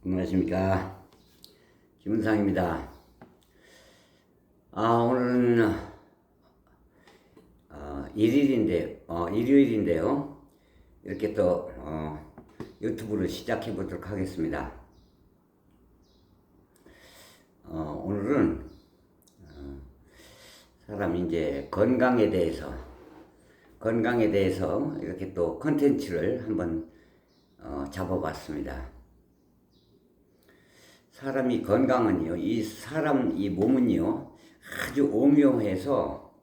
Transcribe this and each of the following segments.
안녕하십니까. 김은상입니다. 오늘은 일요일인데요. 이렇게 또 유튜브를 시작해 보도록 하겠습니다. 오늘은 사람이 이제 건강에 대해서 이렇게 또 컨텐츠를 한번 잡아봤습니다. 사람이 건강은요, 이 몸은요, 아주 오묘해서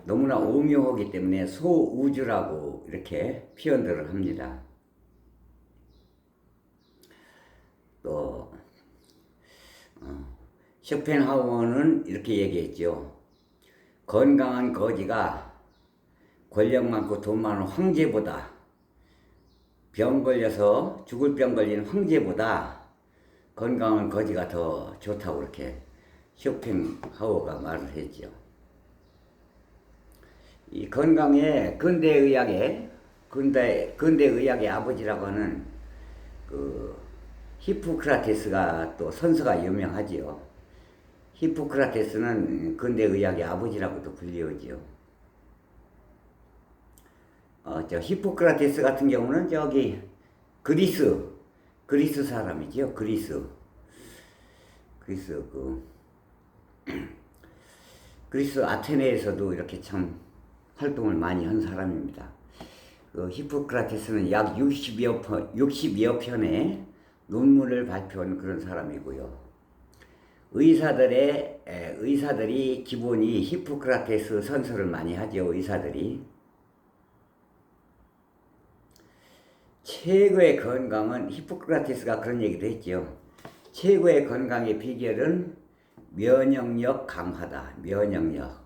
너무나 오묘하기 때문에 소우주라고 이렇게 표현들을 합니다. 또 쇼펜하우어는 이렇게 얘기했죠. 건강한 거지가 권력 많고 돈 많은 황제보다, 병 걸려서 죽을 병 걸린 황제보다 건강한 거지가 더 좋다고 이렇게 쇼펜하우어가 말을 했죠. 이 건강에 근대의학의 아버지라고 하는 그 히포크라테스가 또 선서가 유명하지요. 히포크라테스는 근대의학의 아버지라고도 불리우지요. 저 히포크라테스 같은 경우는 저기 그리스 사람이지요. 그리스 아테네에서도 이렇게 참 활동을 많이 한 사람입니다. 그 히포크라테스는 약 60여 편의 논문을 발표한 그런 사람이고요. 의사들이 기본이 히포크라테스 선서를 많이 하죠. 의사들이. 최고의 건강은, 히포크라테스가 그런 얘기도 했죠. 최고의 건강의 비결은 면역력 강화다. 면역력.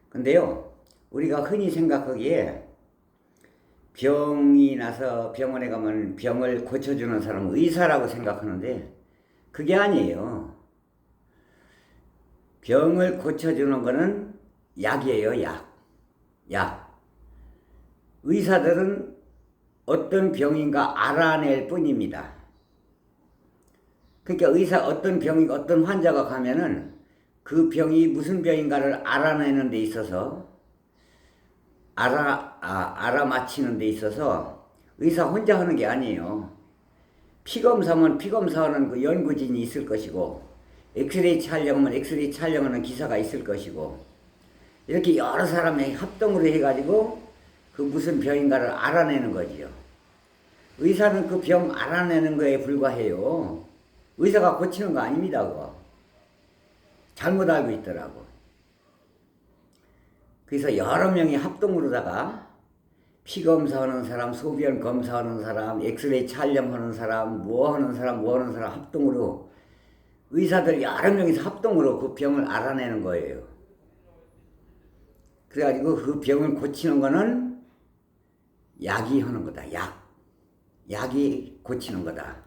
근데요, 우리가 흔히 생각하기에 병이 나서 병원에 가면 병을 고쳐주는 사람은 의사라고 생각하는데 그게 아니에요. 병을 고쳐주는 거는 약이에요. 약. 의사들은 어떤 병인가 알아낼 뿐입니다. 그러니까 어떤 병인가, 어떤 환자가 가면은 그 병이 무슨 병인가를 알아내는 데 있어서 알아맞히는 데 있어서 의사 혼자 하는 게 아니에요. 피검사면 피검사하는 그 연구진이 있을 것이고, 엑스레이 촬영하면 엑스레이 촬영하는 기사가 있을 것이고, 이렇게 여러 사람이 합동으로 해가지고 그 무슨 병인가를 알아내는 거지요. 의사는 그 병 알아내는 거에 불과해요. 의사가 고치는 거 아닙니다. 그거 잘못 알고 있더라고. 그래서 여러 명이 합동으로다가 피검사하는 사람, 소변 검사하는 사람, 엑스레이 촬영하는 사람, 뭐 하는 사람 합동으로, 의사들 여러 명이서 합동으로 그 병을 알아내는 거예요. 그래가지고 그 병을 고치는 거는 약이 하는 거다. 약이 고치는 거다.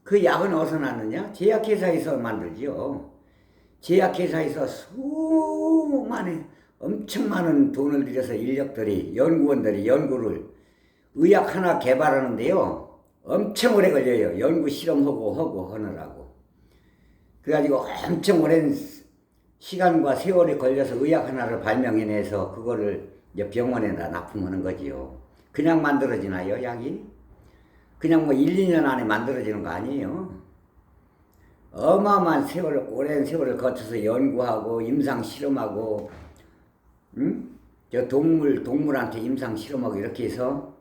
그 약은 어디서 났느냐? 제약회사에서 만들지요. 제약회사에서 엄청 많은 돈을 들여서 연구원들이 연구를, 의약 하나 개발하는데요, 엄청 오래 걸려요. 연구 실험하고 하느라고. 그래가지고 엄청 오랜 시간과 세월이 걸려서 의약 하나를 발명해내서 그거를 이제 병원에다 납품하는 거지요. 그냥 만들어지나요, 약이? 그냥 뭐 1, 2년 안에 만들어지는 거 아니에요. 어마어마한 오랜 세월을 거쳐서 연구하고 임상 실험하고, 저 동물한테 임상 실험하고 이렇게 해서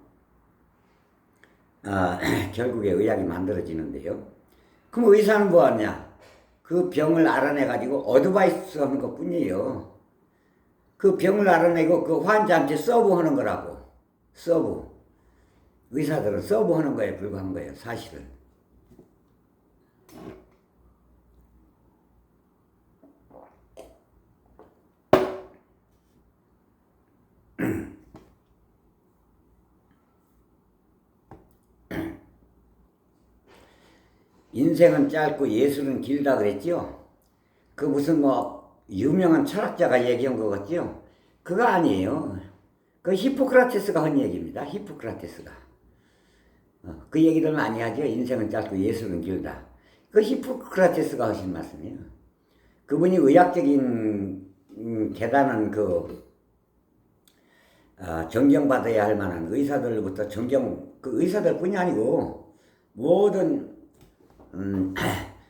결국에 의약이 만들어지는데요. 그럼 의사는 뭐 하냐? 그 병을 알아내가지고 어드바이스 하는 것 뿐이에요. 그 병을 알아내고 그 환자한테 서브하는 거라고. 서브. 의사들은 서브하는 거에 불과한 거예요, 사실은. 인생은 짧고 예술은 길다 그랬죠? 그 무슨 유명한 철학자가 얘기한 거 같죠? 그거 아니에요. 그 히포크라테스가 한 얘기입니다. 히포크라테스가. 그 얘기들 많이 하죠. 인생은 짧고 예술은 길다. 그 히포크라테스가 하신 말씀이에요. 그분이 의학적인 대단한 존경받아야 할 만한 의사들부터 그 의사들뿐이 아니고 모든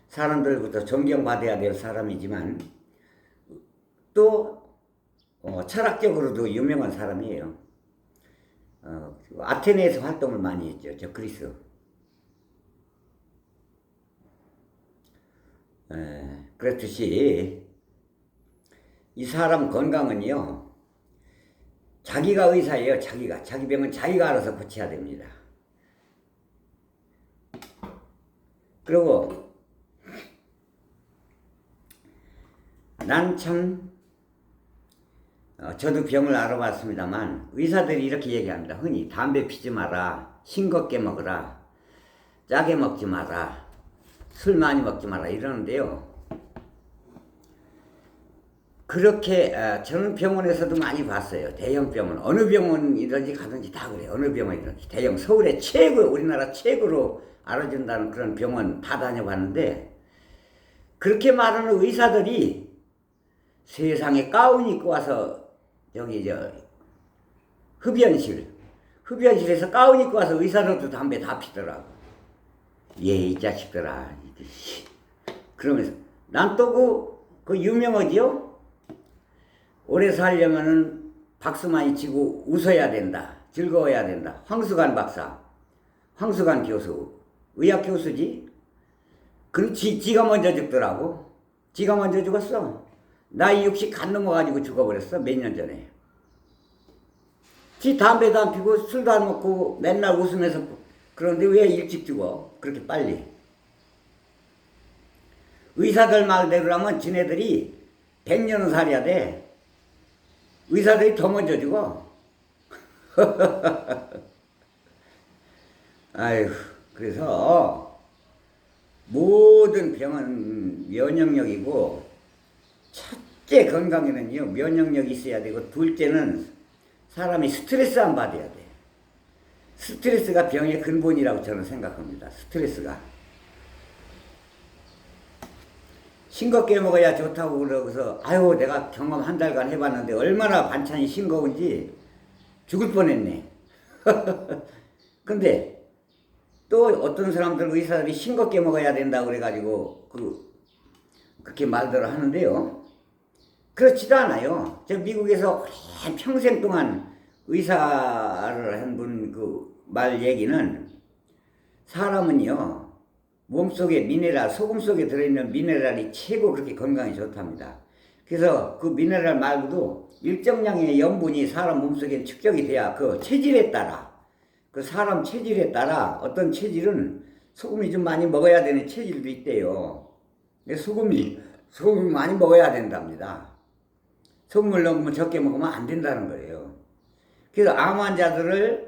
사람들부터 존경받아야 될 사람이지만 또 철학적으로도 유명한 사람이에요. 아테네에서 활동을 많이 했죠. 저 그리스. 그렇듯이 이 사람 건강은요, 자기가 의사예요. 자기 병은 자기가 알아서 고쳐야 됩니다. 그리고 난 참 저도 병을 알아봤습니다만 의사들이 이렇게 얘기합니다. 흔히 담배 피지 마라, 싱겁게 먹어라, 짜게 먹지 마라, 술 많이 먹지 마라 이러는데요. 그렇게 저는 병원에서도 많이 봤어요. 대형 병원, 어느 병원이든지 가든지 다 그래요. 어느 병원이든지 대형, 서울의 우리나라 최고로 알아준다는 그런 병원 다 다녀봤는데, 그렇게 말하는 의사들이 세상에 가운 입고 와서 흡연실에서 가운 입고 와서 의사들도 담배 다 피더라고. 이 자식들아. 그러면서 난 또 그 유명하지요? 오래 살려면은 박수 많이 치고 웃어야 된다. 즐거워야 된다. 황수관 박사, 황수관 교수, 의학 교수지? 지가 먼저 죽더라고. 지가 먼저 죽었어. 나이 60 간 넘어가지고 죽어버렸어. 몇 년 전에. 지 담배도 안 피고 술도 안 먹고 맨날 웃으면서, 그런데 왜 일찍 죽어? 그렇게 빨리. 의사들 말대로라면 지네들이 100년은 살아야 돼. 의사들이 더 먼저 죽어. 아휴, 그래서 모든 병은 면역력이고, 첫째 건강에는요, 면역력이 있어야 되고, 둘째는 사람이 스트레스 안 받아야 돼. 스트레스가 병의 근본이라고 저는 생각합니다. 스트레스가. 싱겁게 먹어야 좋다고 그러고서, 아유, 내가 경험 한 달간 해봤는데 얼마나 반찬이 싱거운지 죽을 뻔했네. 근데 또 어떤 사람들, 의사들이 싱겁게 먹어야 된다고 그래가지고 그렇게 말들을 하는데요. 그렇지도 않아요. 저 미국에서 평생 동안 의사를 한 분 말 얘기는, 사람은요, 몸속에 미네랄, 소금 속에 들어있는 미네랄이 최고 그렇게 건강에 좋답니다. 그래서 그 미네랄 말고도 일정량의 염분이 사람 몸속에 축적이 돼야 그 체질에 따라, 그 사람 체질에 따라 어떤 체질은 소금이 좀 많이 먹어야 되는 체질도 있대요. 소금이 많이 먹어야 된답니다. 소금을 너무 적게 먹으면 안 된다는 거예요. 그래서 암 환자들을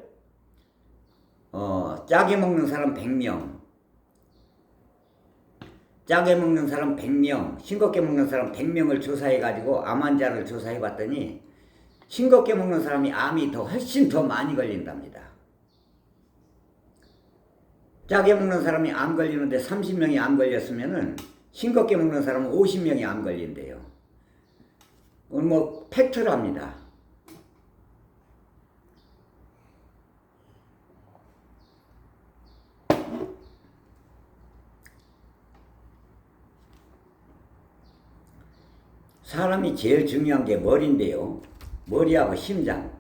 짜게 먹는 사람 100명, 짜게 먹는 사람 100명, 싱겁게 먹는 사람 100명을 조사해가지고 암 환자를 조사해봤더니 싱겁게 먹는 사람이 암이 훨씬 더 많이 걸린답니다. 짜게 먹는 사람이 암 걸리는데 30명이 암 걸렸으면은 싱겁게 먹는 사람은 50명이 암 걸린대요. 팩트랍니다. 사람이 제일 중요한 게 머리인데요. 머리하고 심장.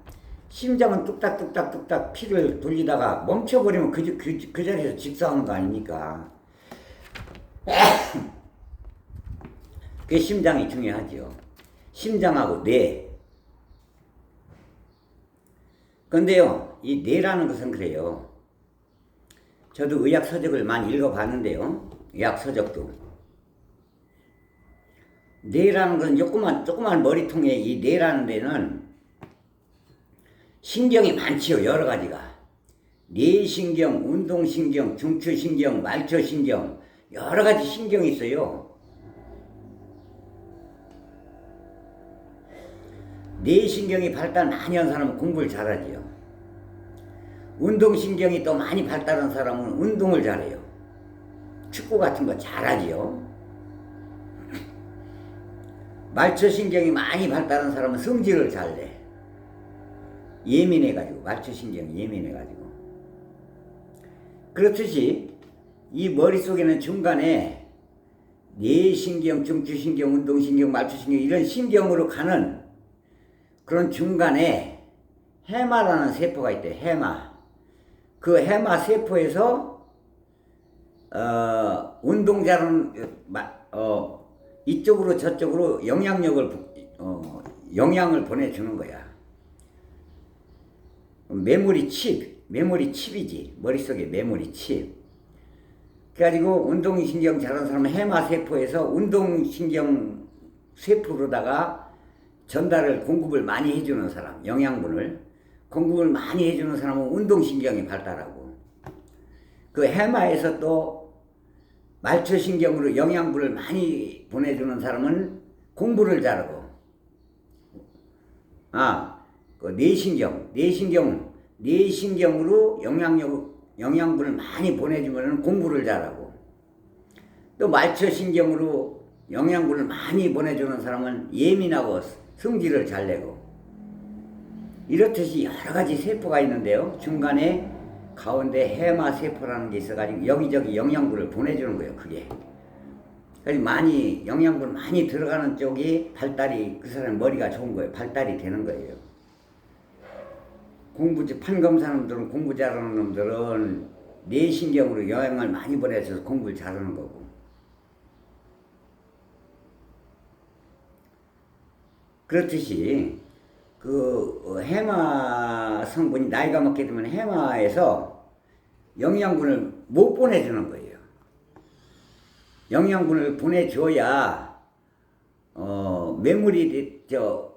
심장은 뚝딱뚝딱 피를 돌리다가 멈춰버리면 그 자리에서 직사하는 거 아닙니까? 그게 심장이 중요하죠. 심장하고 뇌. 근데요, 이 뇌라는 것은 그래요. 저도 의학 서적을 많이 읽어봤는데요. 의학 서적도. 뇌라는 것은 조그만 머리통에 이 뇌라는 데는 신경이 많지요. 여러 가지가. 뇌신경, 운동신경, 중추신경, 말초신경, 여러 가지 신경이 있어요. 뇌신경이 발달 많이 한 사람은 공부를 잘하지요. 운동신경이 또 많이 발달한 사람은 운동을 잘해요. 축구 같은 거 잘하지요. 말초신경이 많이 발달한 사람은 성질을 잘 내. 예민해가지고, 말초신경이 예민해가지고. 그렇듯이 이 머릿속에는 중간에 뇌신경, 중추신경, 운동신경, 말초신경 이런 신경으로 가는 그런 중간에 해마라는 세포가 있대. 해마. 그 해마 세포에서 운동 잘하는 이쪽으로 저쪽으로 영향을 보내주는 거야. 메모리 칩이지. 머릿속에 메모리 칩. 그래가지고 운동신경 잘하는 사람은 해마세포에서 운동신경 세포로다가 공급을 많이 해주는 사람, 영양분을 공급을 많이 해주는 사람은 운동신경이 발달하고, 그 해마에서 또 말초신경으로 영양분을 많이 보내주는 사람은 공부를 잘하고, 그 뇌신경으로 영양분을 많이 보내주면 공부를 잘하고, 또 말초신경으로 영양분을 많이 보내주는 사람은 예민하고 성질을 잘 내고, 이렇듯이 여러 가지 세포가 있는데요. 중간에 가운데 해마세포라는 게 있어가지고 여기저기 영양분을 보내주는 거예요. 그게. 그래서 영양분 많이 들어가는 쪽이 그 사람 머리가 좋은 거예요. 발달이 되는 거예요. 판검 사람들은 공부 잘하는 놈들은 뇌신경으로 영향을 많이 보내줘서 공부를 잘하는 거고. 그렇듯이 그 해마 성분이 나이가 먹게 되면 해마에서 영양분을 못 보내주는 거예요. 영양분을 보내줘야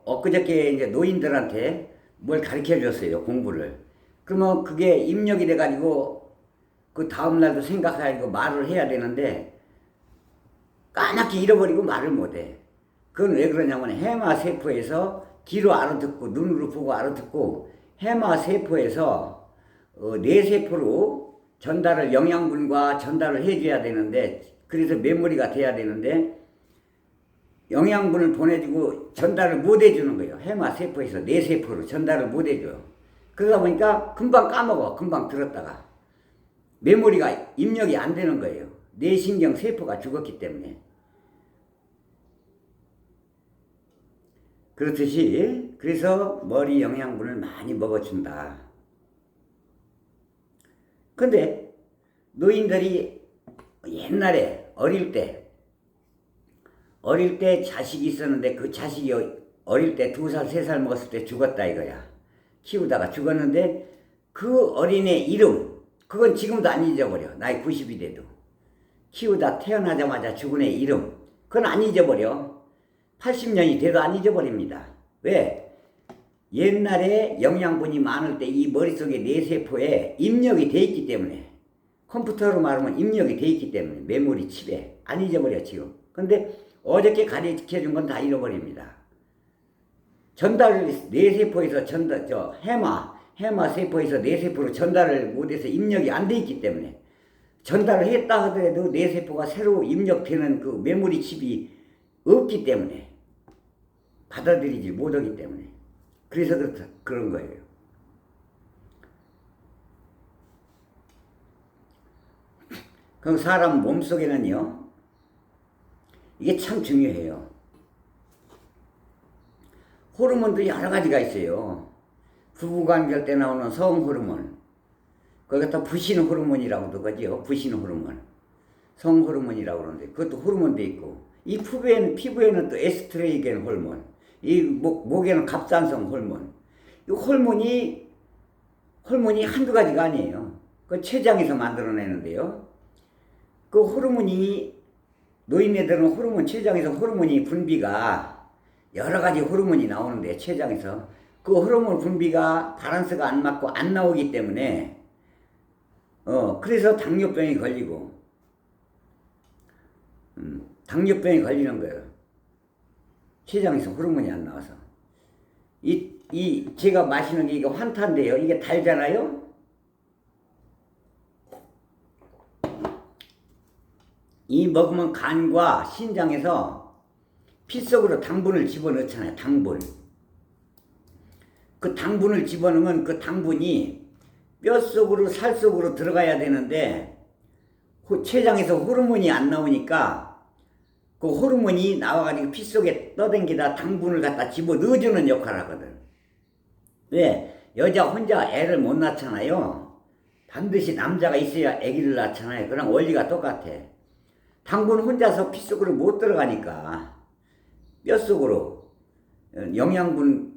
엊그저께 이제 노인들한테 뭘 가르쳐 줬어요, 공부를. 그러면 그게 입력이 돼가지고 그 다음날도 생각해가지고 말을 해야 되는데 까맣게 잃어버리고 말을 못해. 그건 왜 그러냐면 해마세포에서 귀로 알아듣고 눈으로 보고 알아듣고 해마세포에서 뇌세포로 영양분과 전달을 해줘야 되는데, 그래서 메모리가 돼야 되는데 영양분을 보내주고 전달을 못 해주는 거예요. 해마세포에서 뇌세포로 전달을 못 해줘요. 그러다 보니까 금방 까먹어. 금방 들었다가 메모리가 입력이 안 되는 거예요. 뇌신경 세포가 죽었기 때문에. 그렇듯이 그래서 머리 영양분을 많이 먹어준다. 근데 노인들이 옛날에 어릴 때 자식이 있었는데 그 자식이 어릴 때 2살, 3살 먹었을 때 죽었다 이거야. 키우다가 죽었는데 그 어린애 이름, 그건 지금도 안 잊어버려. 나이 90이 돼도. 키우다 태어나자마자 죽은 애 이름, 그건 안 잊어버려. 80년이 돼도 안 잊어버립니다. 왜? 옛날에 영양분이 많을 때 이 머릿속에 뇌세포에 입력이 돼 있기 때문에, 컴퓨터로 말하면 입력이 돼 있기 때문에 메모리 칩에 안 잊어버려 지금. 근데 어저께 가르쳐 준 건 다 잃어버립니다. 뇌세포에서 해마세포에서 뇌세포로 전달을 못해서 입력이 안 돼 있기 때문에, 전달을 했다 하더라도 뇌세포가 새로 입력되는 그 메모리 칩이 없기 때문에, 받아들이지 못하기 때문에, 그래서 그런 거예요. 그럼 사람 몸속에는요, 이게 참 중요해요. 호르몬도 여러 가지가 있어요. 부부관계할 때 나오는 성호르몬, 거기가 또 부신 호르몬이라고도 그러죠. 부신 호르몬, 성호르몬이라고 그러는데 그것도 호르몬도 있고, 이 피부에는 또 에스트로겐 호르몬, 이 목에는 갑상선 호르몬. 이 호르몬이 한두 가지가 아니에요. 그 췌장에서 만들어내는데요. 그 호르몬이, 노인네들은 췌장에서 호르몬이 분비가 여러 가지 호르몬이 나오는데, 췌장에서 그 호르몬 분비가 밸런스가 안 맞고 안 나오기 때문에 그래서 당뇨병이 걸리고 당뇨병이 걸리는 거예요. 췌장에서 호르몬이 안 나와서. 제가 마시는 게 이거 환타인데요. 이게 달잖아요. 이 먹으면 간과 신장에서 피 속으로 당분을 집어넣잖아요. 당분. 그 당분을 집어넣으면 그 당분이 뼈 속으로 살 속으로 들어가야 되는데 췌장에서 호르몬이 안 나오니까 그 호르몬이 나와가지고 피 속에 떠댕기다 당분을 갖다 집어 넣어주는 역할을 하거든. 왜? 여자 혼자 애를 못 낳잖아요. 반드시 남자가 있어야 아기를 낳잖아요. 그랑 원리가 똑같아. 당분 혼자서 피 속으로 못 들어가니까 뼈 속으로 영양분을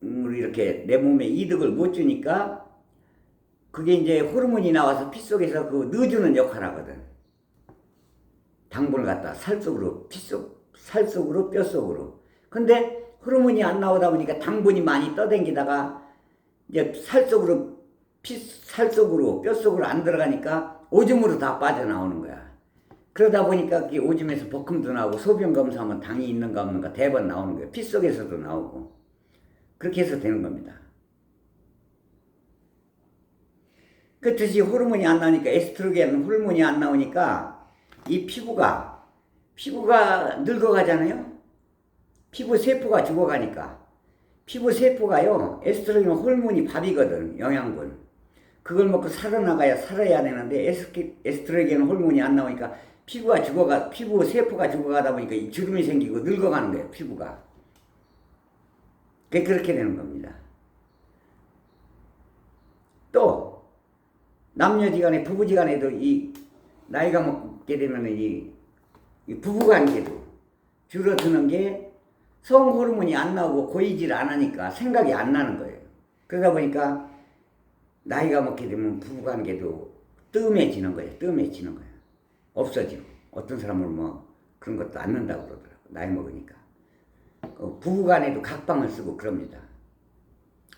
이렇게 내 몸에 이득을 못 주니까 그게 이제 호르몬이 나와서 피 속에서 그 넣어주는 역할을 하거든. 당분을 갖다 살 속으로, 살 속으로, 뼈 속으로. 근데 호르몬이 안 나오다 보니까 당분이 많이 떠댕기다가 이제 살 속으로, 살 속으로, 뼈 속으로 안 들어가니까 오줌으로 다 빠져나오는 거야. 그러다 보니까 그게 오줌에서 복음도 나오고 소변 검사하면 당이 있는가 없는가 대번 나오는 거예요. 피 속에서도 나오고. 그렇게 해서 되는 겁니다. 그렇듯이 호르몬이 안 나오니까 에스트로겐 호르몬이 안 나오니까 이 피부가 늙어가잖아요. 피부 세포가 죽어가니까 피부 세포가요 에스트로겐 호르몬이 밥이거든. 영양분. 그걸 먹고 살아야 되는데 에스트로겐 호르몬이 안 나오니까 피부 세포가 죽어가다 보니까 이 주름이 생기고 늙어가는 거예요. 피부가. 그렇게 되는 겁니다. 또 남녀지간에 부부지간에도 이 나이가 먹게 되면 이 부부관계도 줄어드는 게 성호르몬이 안 나오고 고이질 안 하니까 생각이 안 나는 거예요. 그러다 보니까 나이가 먹게 되면 부부관계도 뜸해지는 거예요. 뜸해지는 거예요. 없어지고 어떤 사람은 뭐 그런 것도 안 는다고 그러더라고. 나이 먹으니까. 부부간에도 각방을 쓰고 그럽니다.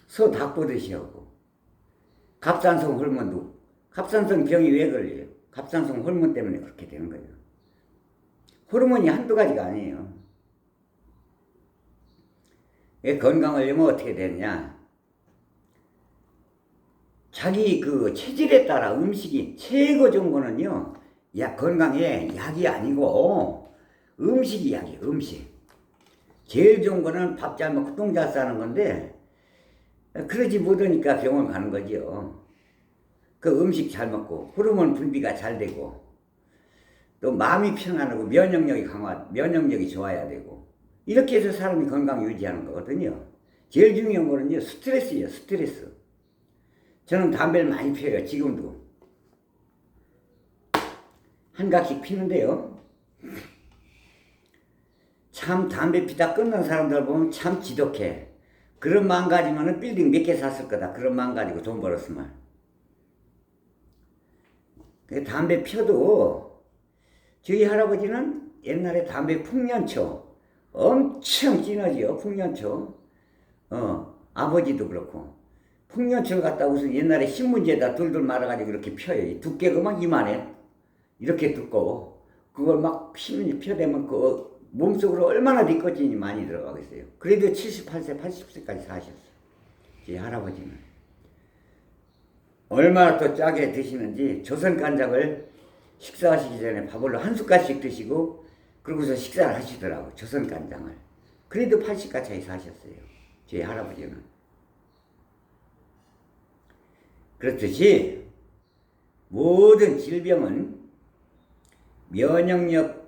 소 닭보듯이 하고 갑상선 호르몬도 갑상선 병이 왜 걸려요? 갑상선 호르몬 때문에 그렇게 되는 거예요. 호르몬이 한두 가지가 아니에요. 건강하려면 어떻게 되느냐? 자기 그 체질에 따라 음식이 최고 좋은 거는요. 건강에 약이 아니고 음식이 약이에요. 음식. 제일 좋은 거는 밥 잘 먹고 똥 잘 싸는 건데 그러지 못하니까 병원 가는 거지요. 그 음식 잘 먹고 호르몬 분비가 잘 되고 또 마음이 편안하고 면역력이 좋아야 되고 이렇게 해서 사람이 건강 유지하는 거거든요. 제일 중요한 거는요 스트레스예요. 스트레스. 저는 담배를 많이 피워요. 지금도 한 각씩 피는데요. 참 담배 피다 끊는 사람들 보면 참 지독해. 그런 마음 가지면은 빌딩 몇 개 샀을 거다. 그런 마음 가지고 돈 벌었으면. 담배 펴도 저희 할아버지는 옛날에 담배 풍년초 엄청 진하지요. 풍년초. 아버지도 그렇고 풍년초를 갖다 무슨 옛날에 신문지에다 둘둘 말아가지고 이렇게 펴요. 두께가 막 이만해. 이렇게 두꺼워. 그걸 막 신문지 펴대면 그 몸속으로 얼마나 니코틴이 많이 들어가겠어요. 그래도 78세, 80세까지 사셨어요. 제 할아버지는. 얼마나 또 짜게 드시는지 조선간장을 식사하시기 전에 밥을 한 숟갈씩 드시고 그러고서 식사를 하시더라고. 조선간장을. 그래도 80까지 사셨어요. 제 할아버지는. 그렇듯이 모든 질병은 면역력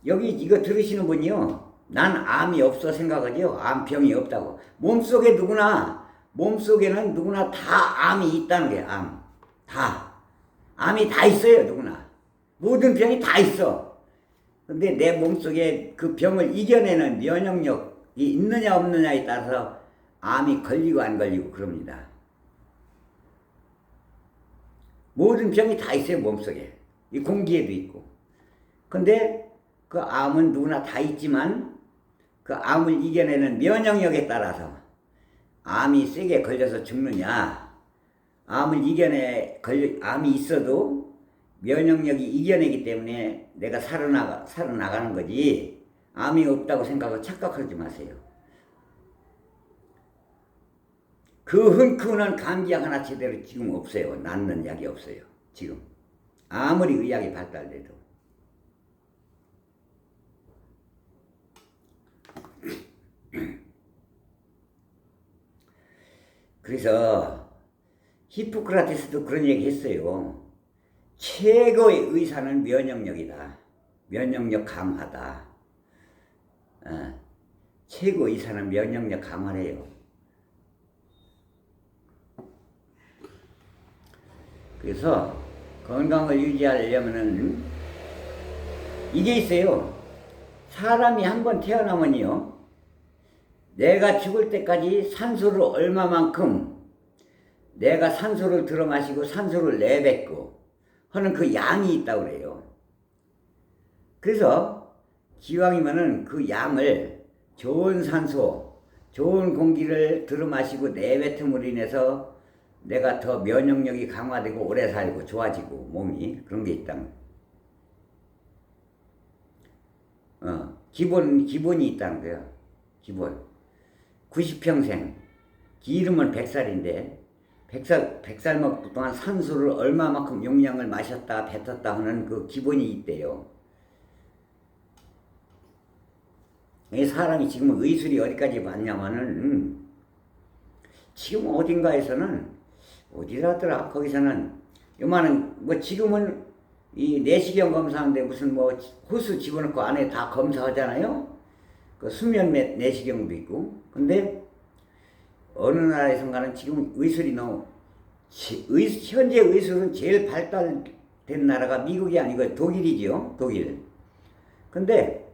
여기 이거 들으시는 분이요. 난 암이 없어 생각하죠. 암병이 없다고. 몸속에는 누구나 다 암이 있다는 거예요. 암. 다. 암이 다 있어요. 누구나. 모든 병이 다 있어. 근데 내 몸속에 그 병을 이겨내는 면역력이 있느냐 없느냐에 따라서 암이 걸리고 안 걸리고 그럽니다. 모든 병이 다 있어요. 몸속에. 이 공기에도 있고. 근데 그 암은 누구나 다 있지만 그 암을 이겨내는 면역력에 따라서 암이 세게 걸려서 죽느냐, 암이 있어도 면역력이 이겨내기 때문에 내가 살아나가는 거지, 암이 없다고 생각하고 착각하지 마세요. 그 흔큰 감기약 하나 제대로 지금 없어요. 낫는 약이 없어요. 지금. 아무리 의학이 발달돼도. 그래서 히포크라테스도 그런 얘기 했어요. 최고의 의사는 면역력이다. 면역력 강화다. 최고 의사는 면역력 강화래요. 그래서 건강을 유지하려면은 이게 있어요. 사람이 한번 태어나면요, 내가 죽을 때까지 산소를 얼마만큼 내가 산소를 들어 마시고 산소를 내뱉고 하는 그 양이 있다고 그래요. 그래서 기왕이면은 그 양을 좋은 산소, 좋은 공기를 들어 마시고 내뱉음으로 인해서 내가 더 면역력이 강화되고 오래 살고 좋아지고 몸이 그런 게 있다. 기본이 있다는 거야. 기본. 90평생. 기름은 100살인데 100살 먹을 동안 산소를 얼마만큼 용량을 마셨다 뱉었다 하는 그 기본이 있대요. 이 사람이 지금 의술이 어디까지 왔냐면은 지금 어딘가에서는 어디라더라 거기서는 요만한 뭐 지금은 이 내시경 검사하는데 무슨 뭐 호수 집어넣고 안에 다 검사하잖아요. 그 수면 내시경도 있고. 근데 어느 나라에선가는 지금 의술이 너무 현재 의술은 제일 발달된 나라가 미국이 아니고 독일이지요. 독일. 근데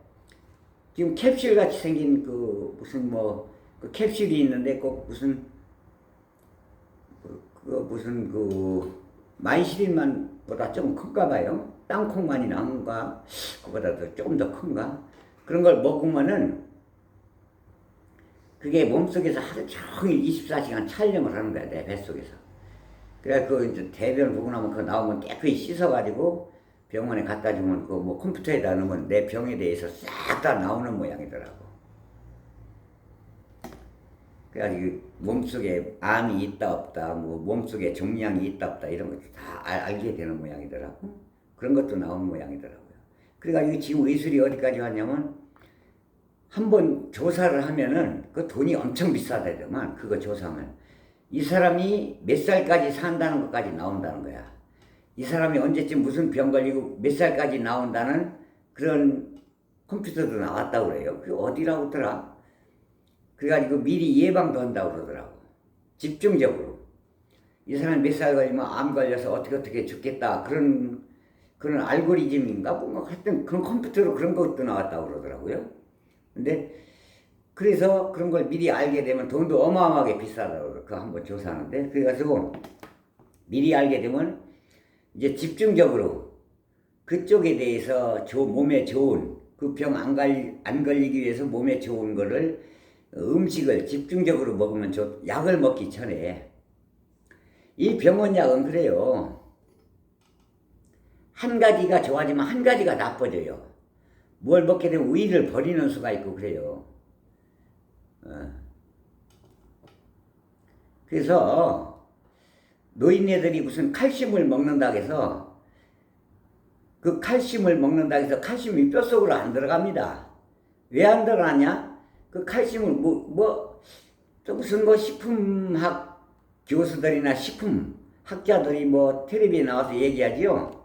지금 캡슐 같이 생긴 그 무슨 뭐 그 캡슐이 있는데 꼭 무슨 무슨 그 마이시린만보다 좀 큰가 봐요. 땅콩만이 나은가 그보다 조금 더 큰가 그런 걸 먹으면은 그게 몸속에서 하루 종일 24시간 촬영을 하는 거야, 내 뱃속에서. 그래 그 이제 대변 보고 나면 그거 나오면 깨끗이 씻어가지고 병원에 갖다 주면 그 뭐 컴퓨터에다 넣으면 내 병에 대해서 싹 다 나오는 모양이더라고. 그래가지고 몸속에 암이 있다 없다, 뭐 몸속에 종양이 있다 없다 이런 것도 다 알게 되는 모양이더라고. 그런 것도 나오는 모양이더라고요. 그래가지고 지금 의술이 어디까지 왔냐면 한번 조사를 하면은 그 돈이 엄청 비싸다더만. 그거 조사하면 이 사람이 몇 살까지 산다는 것까지 나온다는 거야. 이 사람이 언제쯤 무슨 병 걸리고 몇 살까지 나온다는 그런 컴퓨터도 나왔다고 그래요. 그게 어디라고 하더라. 그래가지고 미리 예방도 한다고 그러더라고. 집중적으로. 이 사람이 몇 살 걸리면 암 걸려서 어떻게 죽겠다. 그런 알고리즘인가? 뭐 하여튼 그런 컴퓨터로 그런 것도 나왔다고 그러더라고요. 근데 그래서 그런 걸 미리 알게 되면 돈도 어마어마하게 비싸다고 그거 한번 조사하는데, 그래가지고 미리 알게 되면 이제 집중적으로 그쪽에 대해서 몸에 좋은 그 병 안 걸리기 위해서 몸에 좋은 거를 음식을 집중적으로 먹으면 약을 먹기 전에. 이 병원 약은 그래요. 한 가지가 좋아지면 한 가지가 나빠져요. 뭘 먹게 되면 위를 버리는 수가 있고 그래요. 그래서 노인네들이 무슨 칼슘을 먹는다고 해서 그 칼슘을 먹는다고 해서 칼슘이 뼛속으로 안 들어갑니다. 왜 안 들어가냐? 그 칼슘을 또 무슨 뭐 식품학 교수들이나 식품 학자들이 뭐 텔레비에 나와서 얘기하지요.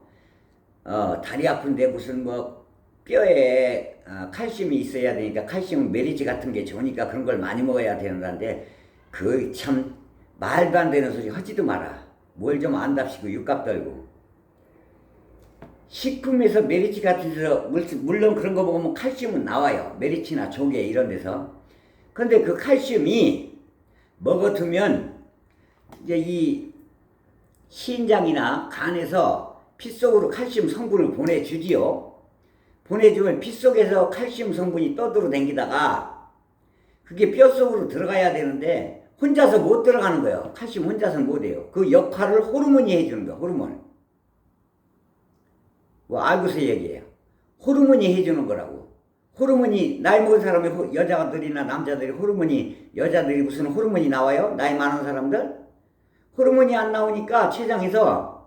다리 아픈데 무슨 뭐 뼈에 칼슘이 있어야 되니까 칼슘 메리지 같은 게 좋으니까 그런 걸 많이 먹어야 되는데, 그 참 말도 안 되는 소리 하지도 마라. 뭘 좀 안답시고 육갑 떨고. 식품에서 메리치 같은 데서 물론 그런 거 먹으면 칼슘은 나와요. 메리치나 조개 이런 데서. 근데 그 칼슘이 먹어두면 이제 이 신장이나 간에서 피 속으로 칼슘 성분을 보내주지요. 보내주면 피 속에서 칼슘 성분이 떠들어 댕기다가 그게 뼈 속으로 들어가야 되는데 혼자서 못 들어가는 거예요. 칼슘 혼자서는 못 해요. 그 역할을 호르몬이 해주는 거예요. 호르몬. 뭐 알고서 얘기해요. 호르몬이 해주는 거라고. 호르몬이 나이 먹은 사람의 여자들이나 남자들이 여자들이 무슨 호르몬이 나와요? 나이 많은 사람들? 호르몬이 안 나오니까 췌장에서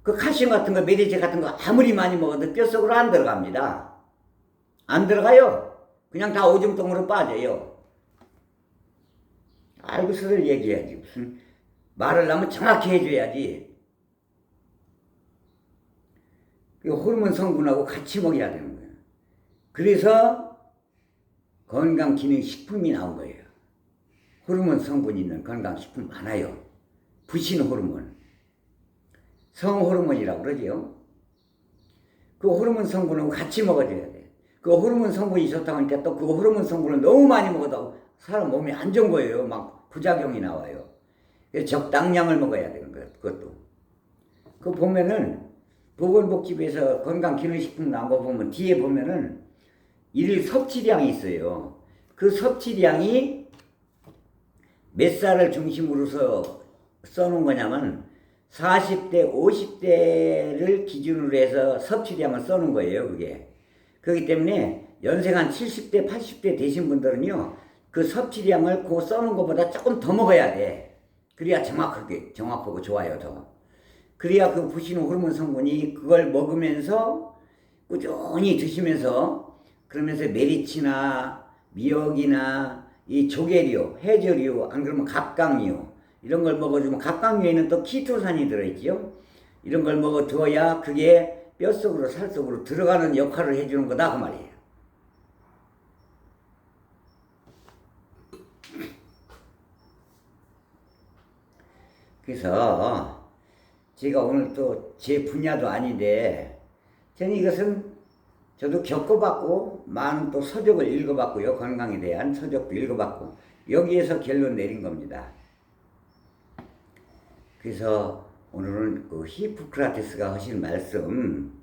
그 칼슘 같은 거, 메리제 같은 거 아무리 많이 먹어도 뼛속으로 안 들어갑니다. 안 들어가요. 그냥 다 오줌통으로 빠져요. 알고서들 얘기해야지. 무슨 말을 하면 정확히 해줘야지. 호르몬 성분하고 같이 먹여야 되는 거예요. 그래서 건강기능식품이 나온 거예요. 호르몬 성분이 있는 건강식품 많아요. 부신 호르몬, 성호르몬이라고 그러죠. 그 호르몬 성분하고 같이 먹어줘야 돼. 그 호르몬 성분이 좋다고 하니까 또 그 호르몬 성분을 너무 많이 먹어도 사람 몸에 안 좋은 거예요. 막 부작용이 나와요. 적당량을 먹어야 되는 거예요. 그것도. 그 보면은 보건복지부에서 건강기능식품 나온 거 보면 뒤에 보면은 일 섭취량이 있어요. 그 섭취량이 몇 살을 중심으로서 써놓은 거냐면 40대, 50대를 기준으로 해서 섭취량을 써놓은 거예요, 그게. 그렇기 때문에 연세가 한 70대, 80대 되신 분들은요, 그 섭취량을 그 써놓은 것보다 조금 더 먹어야 돼. 그래야 정확하고 좋아요, 더. 그래야 그 부신 호르몬 성분이 그걸 먹으면서 꾸준히 드시면서 그러면서 메리치나 미역이나 이 조개류, 해조류, 안 그러면 갑각류 이런 걸 먹어주면 갑각류에는 또 키토산이 들어있지요. 이런 걸 먹어줘야 그게 뼛속으로 살속으로 들어가는 역할을 해주는 거다 그 말이에요. 그래서 제가 오늘 또 제 분야도 아닌데 저는 이것은 저도 겪어봤고 많은 또 서적을 읽어봤고요. 건강에 대한 서적도 읽어봤고 여기에서 결론 내린 겁니다. 그래서 오늘은 그 히포크라테스가 하신 말씀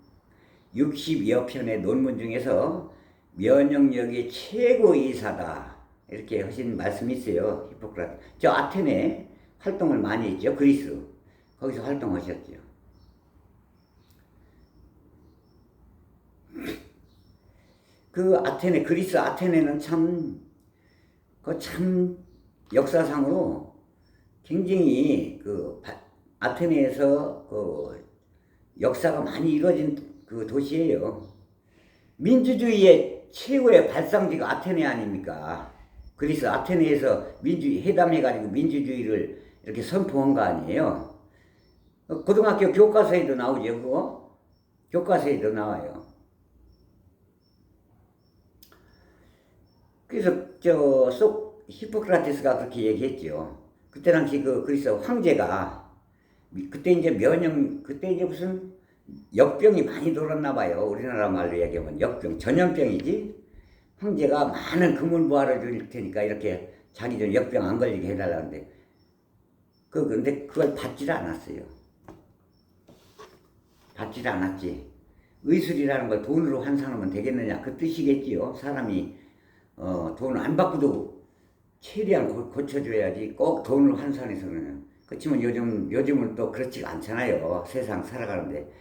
60여 편의 논문 중에서 면역력이 최고 의사다 이렇게 하신 말씀이 있어요. 히포크라테스. 저 아테네 활동을 많이 했죠. 그리스. 거기서 활동하셨죠. 그 아테네, 그리스 아테네는 참 역사상으로 굉장히 아테네에서 역사가 많이 이루어진 그 도시예요. 민주주의의 최고의 발상지가 아테네 아닙니까? 그리스 아테네에서 회담해가지고 민주주의를 이렇게 선포한 거 아니에요? 고등학교 교과서에도 나오죠, 그거? 교과서에도 나와요. 그래서 히포크라테스가 그렇게 얘기했죠. 그때 당시 그 그리스 황제가 그때 이제 무슨 역병이 많이 돌았나 봐요. 우리나라 말로 얘기하면 역병, 전염병이지. 황제가 많은 금은부화를 줄 테니까 이렇게 자기 좀 역병 안 걸리게 해달라는데 근데 그걸 받질 않았어요. 받질 않았지. 의술이라는 걸 돈으로 환산하면 되겠느냐 그 뜻이겠지요. 사람이 돈 안 받고도 최대한 고쳐줘야지 꼭 돈을 환산해서는. 그렇지만 요즘은 또 그렇지가 않잖아요. 세상 살아가는데.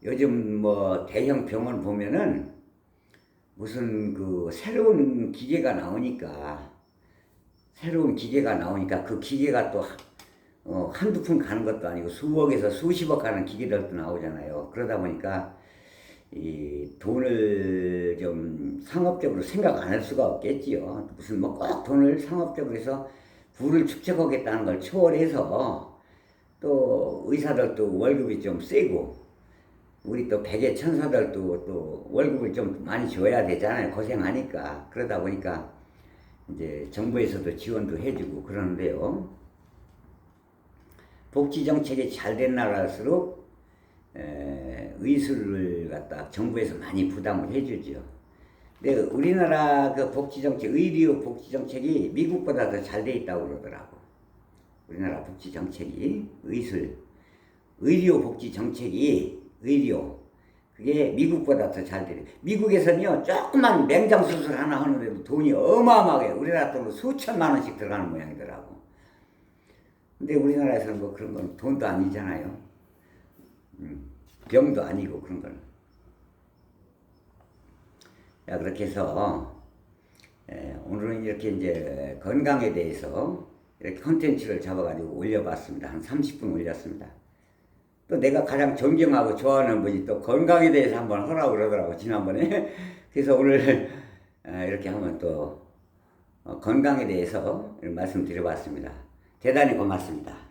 요즘 뭐 대형 병원 보면은 무슨 그 새로운 기계가 나오니까 그 기계가 또 한두 푼 가는 것도 아니고 수억에서 수십억 가는 기계들도 나오잖아요. 그러다 보니까 이 돈을 좀 상업적으로 생각 안 할 수가 없겠지요. 무슨 뭐 꼭 돈을 상업적으로 해서 부를 축적하겠다는 걸 초월해서 또 의사들도 월급이 좀 세고 우리 또 백의 천사들도 또 월급을 좀 많이 줘야 되잖아요. 고생하니까. 그러다 보니까 이제 정부에서도 지원도 해주고 그러는데요. 복지정책이 잘 된 나라일수록 의술을 갖다 정부에서 많이 부담을 해주죠. 근데 우리나라 그 복지정책, 의료 복지정책이 미국보다 더 잘 돼 있다고 그러더라고. 우리나라 복지정책이, 의료 복지정책이, 그게 미국보다 더 잘 돼. 미국에서는요, 조그만 맹장수술 하나 하는데도 돈이 어마어마하게, 우리나라 돈으로 수천만 원씩 들어가는 모양이더라고. 근데 우리나라에서는 뭐 그런 건 돈도 아니잖아요. 병도 아니고 그런 건. 야, 그렇게 해서 오늘은 이렇게 이제 건강에 대해서 이렇게 컨텐츠를 잡아가지고 올려봤습니다. 한 30분 올렸습니다. 또 내가 가장 존경하고 좋아하는 분이 또 건강에 대해서 한번 하라고 그러더라고, 지난번에. 그래서 오늘 이렇게 한번 또 건강에 대해서 말씀드려봤습니다. 대단히 고맙습니다.